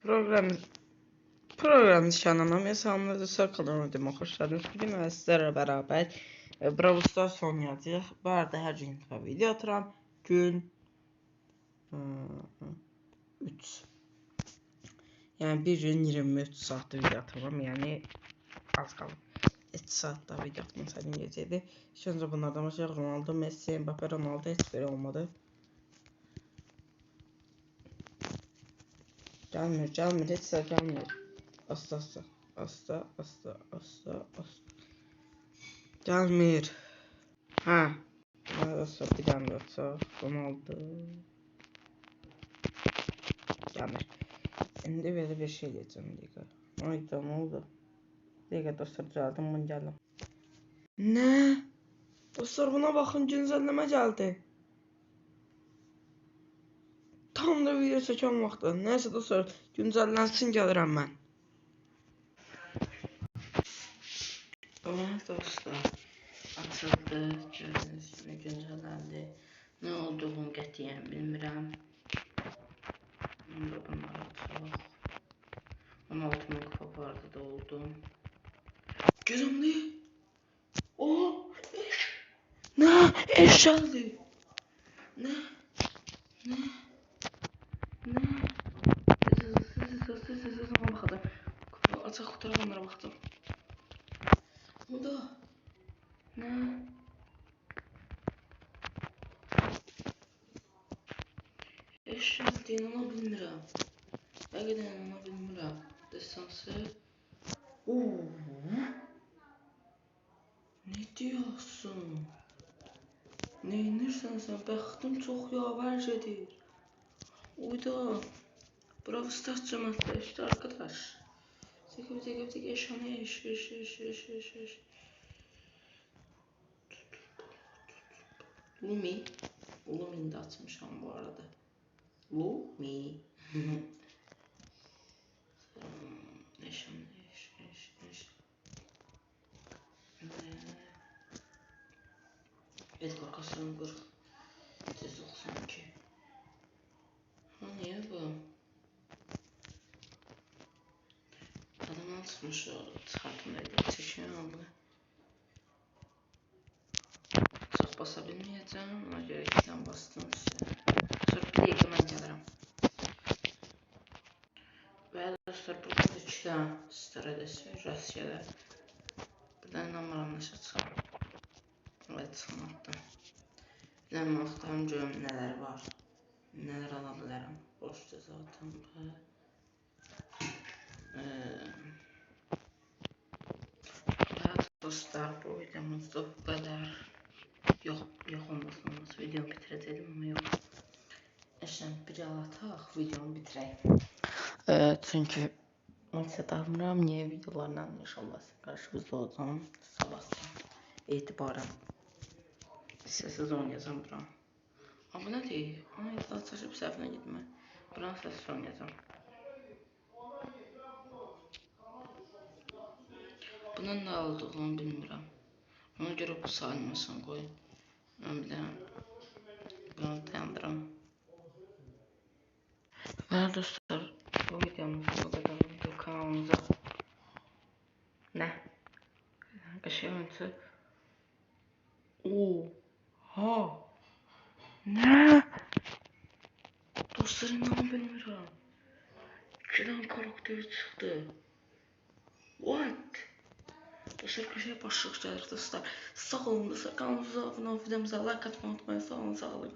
program nişanlamaya salamladısa kanalıma demək xoş gəldiniz. Bugün mən sizlərlə bərabər Brawl Stars oynayacağıq. Bu arada hər gün video atıram. Gün 3. Yəni bir gün 23 saatda video atıram. Yəni az qalıb. 2 saatda video atmaq istədiyim gecəydi. İlk öncə bunlardan başlayaq. Ronaldo, Messi, Mbappe, Ronaldo heç biri olmadı. Gelmir, hiç sıra gelmir. Asta. Gelmir. Ha. Asta bir gelmir. Ronaldo. Gelmir. Şimdi böyle bir şey diyeceğim. Ayda ne oldu? Diğer dostlar düzeldim bunu geldim. Ne? Dostlar buna bakın güncelleme geldi. Tam da video çəkən vaxtı. Nəysə dostlar, güncəllənsin gəlirəm mən. Evet dostlar, açıldı, gördüyünüz kimi güncəlləndi. Nə olduğunu qətiyyən bilmirəm. Bunları açaq. 16.000 kupa bu arada da oldu. Gözümdə. Nə? Eş gəldi. Nə? Sözüne bakalım. Açık fotoğraflara baktım. O da ne? Eşya inana bilmirəm. Həqiqətən inana bilmirəm. Destansı. Ne diyorsun? Ne inirsən sən? Bəxtim çox yaver edir. Uyda. Brawl Stars cəmaətləşdi arkadaş. Tek eşyanı eş. Lumi'ni de açmışam bu arada. Lumi. Eşyanı eş. Edgar Kasım 40. 192. Ha niye bu? Adamı açmış o çıxartımda çekiyor abla. Çox basa bilməyəcəm, ona görə ikdən bastım sizə. Sonra bir dəqiqə mən gəlirəm. Və dostlar, burada 2 dənə star edəsi Rusiyadə. Bir dənə inanmıram nəsə çıxar. Evet, çıxartdım. Bir dənə baxdım görüm nələr var. Nələr ala bilərəm. Boşdur zaten bu. Evet dostlar, bu videomuzda bu kadar. Yok olmaz. Videomu bitirəcəydim ama yok. Eşən bir alataq, videomu bitirəyim. Çünkü nəsə davranıram, niye videolarla inşallah qarşınızda olacağım. Sabahdan etibarən sessiz oynayacağım buram. Ama ne deyil? Ay, daha çaşıb səhvinə gitmə. Buranı sessiz oynayacağım. Bunun ne olduğunu bilmirəm. Ona görə bu sayılmasın qoy. Mən bir dənə bunu dayandıram. Və dostlar, bu videomuz bu qədər. Bu kanalımıza nə? Qəşəng oyuncu. Oha! Nə? Dostlar, inanı bilmirəm. 2 dənə karakter çıxdı. What? Dostlar, köşeye başlıq gəlir dostlar. Sağ olun dostlar, kanalımıza abunə olun, videomuza like atmayı unutmayın. Sağ olun, sağ olun.